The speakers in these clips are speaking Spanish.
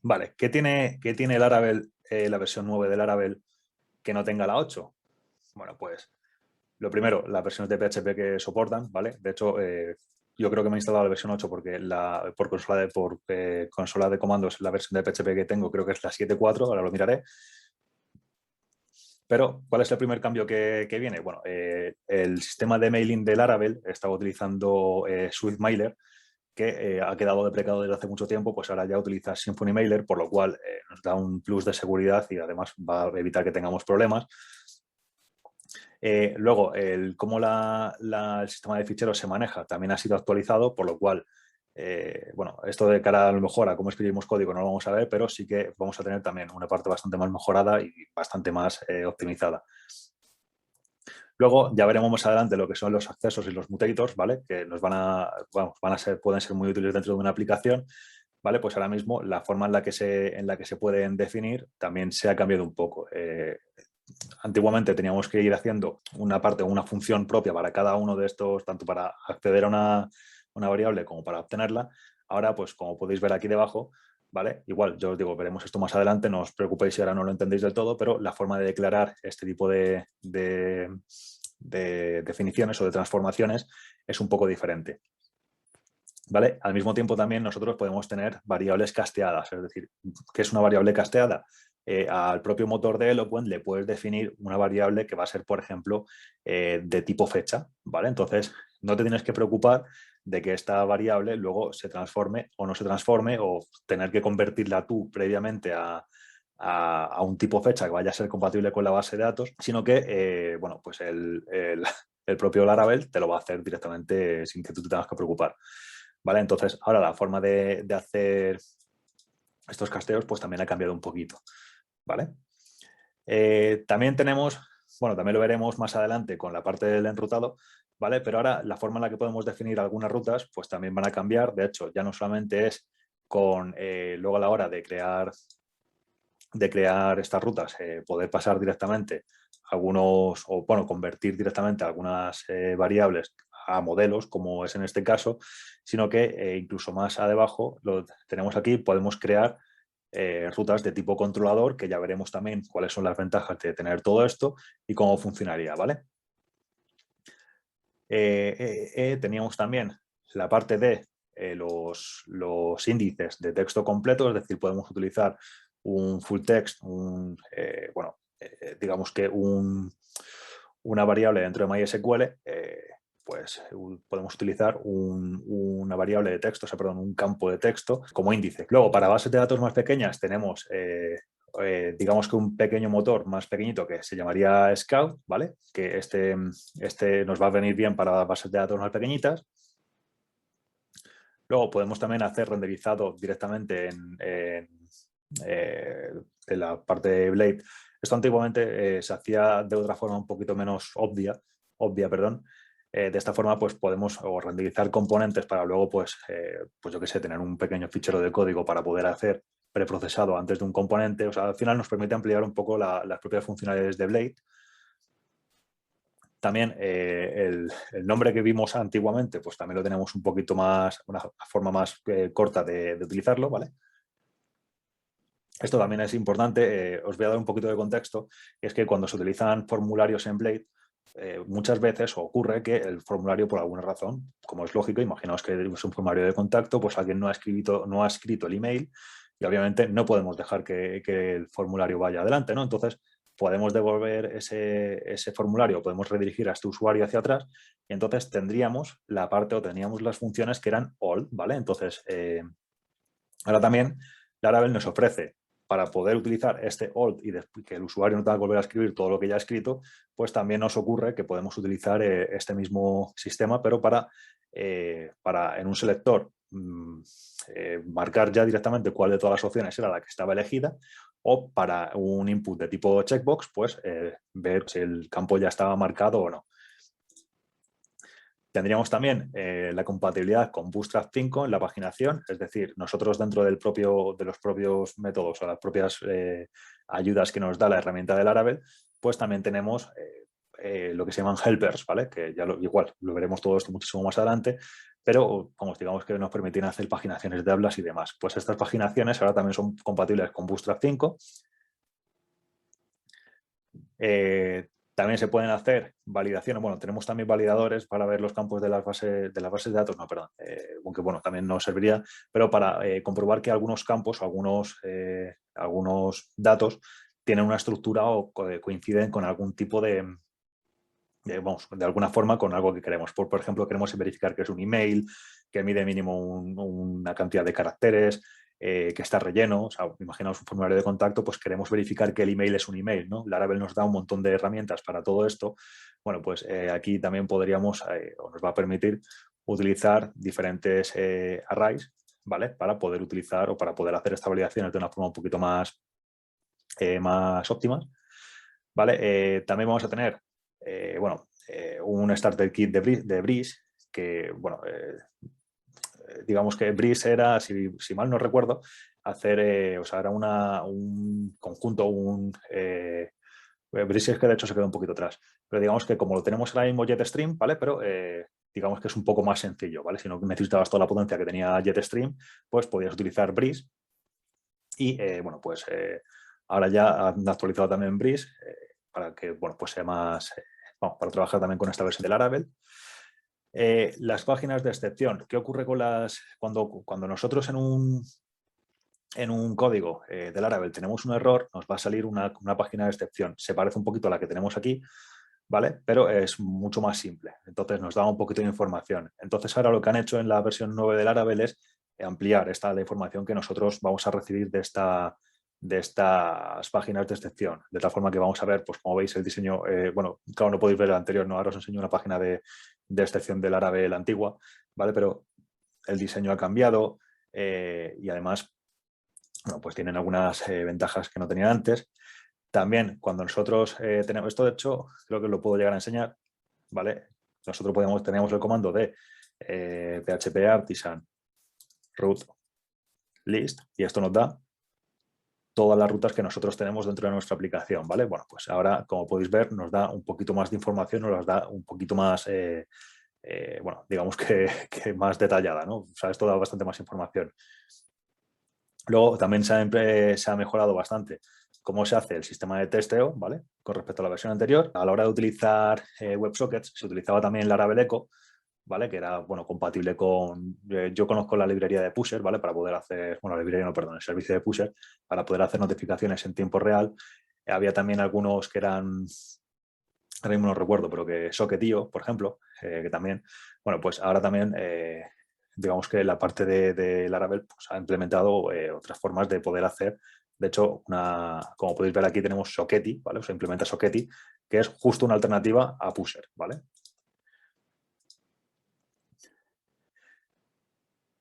Vale, ¿qué tiene el Laravel, la versión 9 del Laravel que no tenga la 8? Bueno, pues lo primero, las versiones de PHP que soportan, ¿vale? De hecho, yo creo que me he instalado la versión 8 porque por consola de comandos la versión de PHP que tengo creo que es la 7.4, ahora lo miraré. Pero, ¿cuál es el primer cambio que viene? Bueno, el sistema de mailing de Laravel estaba utilizando SwiftMailer, que ha quedado deprecado desde hace mucho tiempo, pues ahora ya utiliza Symfony Mailer, por lo cual nos da un plus de seguridad y además va a evitar que tengamos problemas. Luego, cómo el sistema de ficheros se maneja también ha sido actualizado, por lo cual, bueno, esto de cara a lo mejor a cómo escribimos código no lo vamos a ver, pero sí que vamos a tener también una parte bastante más mejorada y bastante más optimizada. Luego ya veremos más adelante lo que son los accesos y los mutators, ¿vale? Que nos pueden ser muy útiles dentro de una aplicación, ¿vale? Pues ahora mismo la forma en la que se pueden definir también se ha cambiado un poco. Antiguamente teníamos que ir haciendo una parte o una función propia para cada uno de estos, tanto para acceder a una variable como para obtenerla. Ahora, pues como podéis ver aquí debajo, ¿vale? Igual, yo os digo, veremos esto más adelante, no os preocupéis si ahora no lo entendéis del todo, pero la forma de declarar este tipo de definiciones o de transformaciones es un poco diferente. ¿Vale? Al mismo tiempo también nosotros podemos tener variables casteadas, es decir, ¿qué es una variable casteada? Al propio motor de Eloquent le puedes definir una variable que va a ser, por ejemplo, de tipo fecha, ¿vale? Entonces, no te tienes que preocupar de que esta variable luego se transforme o no se transforme o tener que convertirla tú previamente a un tipo fecha que vaya a ser compatible con la base de datos, sino que, bueno, pues el propio Laravel te lo va a hacer directamente sin que tú te tengas que preocupar. ¿Vale? Entonces, ahora la forma de hacer estos casteos pues también ha cambiado un poquito. ¿Vale? También tenemos, bueno, también lo veremos más adelante con la parte del enrutado, ¿vale? Pero ahora la forma en la que podemos definir algunas rutas pues también van a cambiar. De hecho, ya no solamente es con, luego a la hora de crear estas rutas, poder pasar directamente algunos, o bueno, convertir directamente algunas variables a modelos, como es en este caso, sino que incluso más abajo, lo tenemos aquí, podemos crear rutas de tipo controlador, que ya veremos también cuáles son las ventajas de tener todo esto y cómo funcionaría, ¿vale? Teníamos también la parte de los índices de texto completo, es decir, podemos utilizar un full text, bueno, digamos que una variable dentro de MySQL, pues podemos utilizar una variable de texto, o sea, perdón, un campo de texto como índice. Luego, para bases de datos más pequeñas tenemos digamos que un pequeño motor más pequeñito que se llamaría Scout, ¿vale? Que este nos va a venir bien para bases de datos más pequeñitas. Luego podemos también hacer renderizado directamente en la parte de Blade. Esto antiguamente se hacía de otra forma un poquito menos obvia, perdón. De esta forma pues podemos renderizar componentes para luego pues yo qué sé, tener un pequeño fichero de código para poder hacer preprocesado antes de un componente. O sea, al final nos permite ampliar un poco las propias funcionalidades de Blade. También el nombre que vimos antiguamente, pues también lo tenemos un poquito más, una forma más corta de utilizarlo, ¿vale? Esto también es importante, os voy a dar un poquito de contexto, y es que cuando se utilizan formularios en Blade, muchas veces ocurre que el formulario, por alguna razón, como es lógico, imaginaos que es un formulario de contacto, pues alguien no ha escrito el email y obviamente no podemos dejar que el formulario vaya adelante, ¿no? Entonces, podemos devolver ese formulario, podemos redirigir a este usuario hacia atrás y entonces tendríamos la parte o teníamos las funciones que eran all, ¿vale? Entonces, ahora también Laravel nos ofrece para poder utilizar este old y que el usuario no tenga que volver a escribir todo lo que ya ha escrito, pues también nos ocurre que podemos utilizar este mismo sistema, pero para en un selector marcar ya directamente cuál de todas las opciones era la que estaba elegida, o para un input de tipo checkbox, pues ver si el campo ya estaba marcado o no. Tendríamos también la compatibilidad con Bootstrap 5 en la paginación, es decir, nosotros dentro de los propios métodos o las propias ayudas que nos da la herramienta de Laravel, pues también tenemos lo que se llaman helpers, ¿vale? Que ya igual lo veremos todo esto muchísimo más adelante, pero vamos, digamos que nos permiten hacer paginaciones de tablas y demás. Pues estas paginaciones ahora también son compatibles con Bootstrap 5. También se pueden hacer validaciones. Bueno, tenemos también validadores para ver los campos de las bases de datos, no, perdón, aunque bueno, también nos serviría, pero para comprobar que algunos campos o algunos datos tienen una estructura o coinciden con algún tipo vamos, de alguna forma con algo que queremos. Por ejemplo, queremos verificar que es un email, que mide mínimo una cantidad de caracteres, que está relleno. O sea, imaginaos un formulario de contacto, pues queremos verificar que el email es un email, ¿no? Laravel nos da un montón de herramientas para todo esto. Bueno, pues aquí también podríamos, o nos va a permitir, utilizar diferentes arrays, ¿vale? Para poder utilizar o para poder hacer estas validaciones de una forma un poquito más óptima, ¿vale? También vamos a tener un starter kit de Breeze, que, bueno, digamos que Breeze era, si mal no recuerdo, hacer, o sea, era un conjunto, Breeze es que de hecho se quedó un poquito atrás, pero digamos que como lo tenemos ahora mismo JetStream, ¿vale? Pero digamos que es un poco más sencillo, ¿vale? Si no necesitabas toda la potencia que tenía JetStream, pues podías utilizar Breeze y, bueno, pues ahora ya han actualizado también Breeze para que, bueno, pues sea más, vamos, para trabajar también con esta versión de Laravel. Las páginas de excepción. ¿Qué ocurre con cuando nosotros en un código de Laravel tenemos un error, nos va a salir una página de excepción. Se parece un poquito a la que tenemos aquí, ¿vale? Pero es mucho más simple. Entonces nos da un poquito de información. Entonces ahora lo que han hecho en la versión 9 de Laravel es ampliar la información que nosotros vamos a recibir de estas páginas de excepción. De tal forma que vamos a ver, pues como veis, el diseño, bueno, claro, no podéis ver el anterior, ¿no? Ahora os enseño una página de excepción de Laravel antigua, ¿vale? Pero el diseño ha cambiado y además, bueno, pues tienen algunas ventajas que no tenían antes. También cuando nosotros tenemos esto, de hecho, creo que lo puedo llegar a enseñar, ¿vale? Nosotros teníamos el comando de php artisan root list y esto nos da todas las rutas que nosotros tenemos dentro de nuestra aplicación, ¿vale? Bueno, pues ahora, como podéis ver, nos da un poquito más de información, nos las da un poquito más, bueno, digamos que más detallada, ¿no? O sea, esto da bastante más información. Luego también se ha mejorado bastante cómo se hace el sistema de testeo, ¿vale? Con respecto a la versión anterior. A la hora de utilizar WebSockets, se utilizaba también Laravel Echo, ¿vale? Que era, bueno, compatible con... yo conozco la librería de Pusher, ¿vale? Para poder hacer... Bueno, la librería no, perdón, el servicio de Pusher, para poder hacer notificaciones en tiempo real. Había también algunos que eran... Ahora mismo no recuerdo, pero que Socketio, por ejemplo, que también... Bueno, pues ahora también... digamos que la parte de Laravel pues, ha implementado otras formas de poder hacer. De hecho, como podéis ver aquí tenemos Socketi, ¿vale? O sea, implementa Socketi, que es justo una alternativa a Pusher, ¿vale?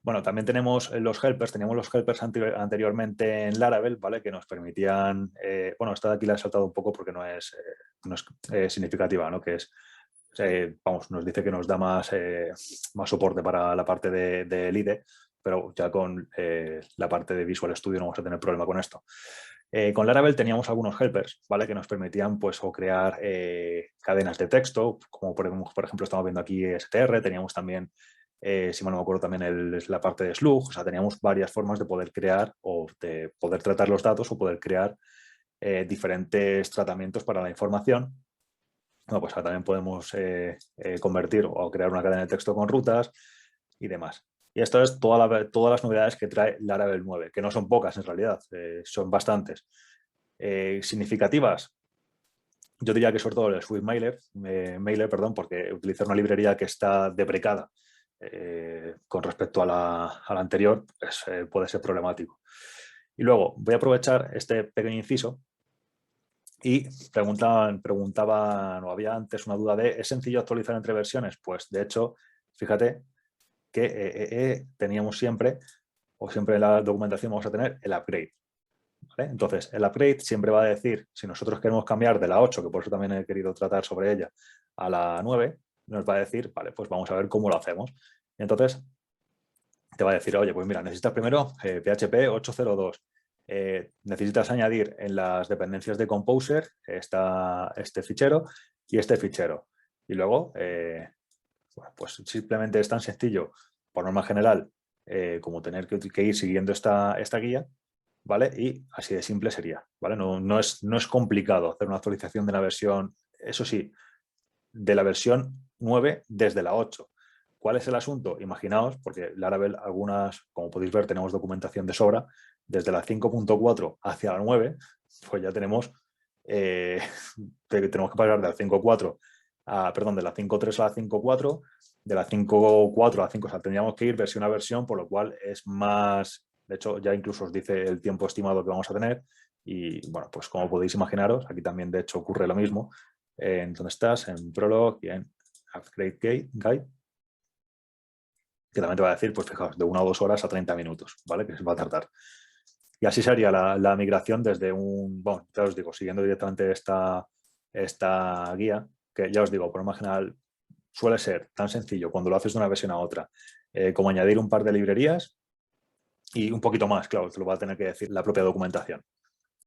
Bueno, también tenemos los helpers, teníamos los helpers anteriormente en Laravel, ¿vale? Que nos permitían, bueno, esta de aquí la he saltado un poco porque no es significativa, ¿no? Que es, vamos, nos dice que nos da más soporte para la parte del IDE, pero ya con la parte de Visual Studio no vamos a tener problema con esto. Con Laravel teníamos algunos helpers, ¿vale? Que nos permitían, pues, o crear cadenas de texto, como por ejemplo estamos viendo aquí STR, teníamos también si mal no me acuerdo también la parte de Slug, o sea, teníamos varias formas de poder crear o de poder tratar los datos o poder crear diferentes tratamientos para la información. Bueno, pues ahora también podemos convertir o crear una cadena de texto con rutas y demás. Y esto es todas las novedades que trae Laravel 9, que no son pocas en realidad, son bastantes. Significativas, yo diría que sobre todo el Swift Mailer, perdón, porque utilizar una librería que está deprecada con respecto a la anterior pues, puede ser problemático. Y luego voy a aprovechar este pequeño inciso y preguntaban o había antes una duda de ¿es sencillo actualizar entre versiones? Pues de hecho, fíjate que teníamos siempre en la documentación vamos a tener el upgrade. ¿Vale? Entonces, el upgrade siempre va a decir, si nosotros queremos cambiar de la 8, que por eso también he querido tratar sobre ella, a la 9, nos va a decir, vale, pues vamos a ver cómo lo hacemos. Y entonces, te va a decir, oye, pues mira, necesitas primero PHP 8.02, necesitas añadir en las dependencias de Composer este fichero y este fichero. Y luego, bueno, pues simplemente es tan sencillo, por norma general, como tener que ir siguiendo esta guía, ¿vale? Y así de simple sería, ¿vale? No es complicado hacer una actualización de la versión, eso sí, de la versión 9 desde la 8. ¿Cuál es el asunto? Imaginaos, porque Laravel algunas, como podéis ver, tenemos documentación de sobra, desde la 5.4 hacia la 9, pues ya tenemos, tenemos que pasar de la 5.4 perdón, de la 5.3 a la 5.4, de la 5.4 a la 5, o sea, tendríamos que ir versión a versión, por lo cual es más, de hecho ya incluso os dice el tiempo estimado que vamos a tener y bueno, pues como podéis imaginaros, aquí también de hecho ocurre lo mismo, en dónde estás, en Prolog y en Upgrade Guide, que también te va a decir, pues fijaos, de 1 o 2 horas a 30 minutos, ¿vale? Que se va a tardar. Y así sería la migración desde bueno, ya os digo, siguiendo directamente esta guía, que ya os digo, por lo general suele ser tan sencillo cuando lo haces de una versión a otra, como añadir un par de librerías y un poquito más, claro, te lo va a tener que decir la propia documentación.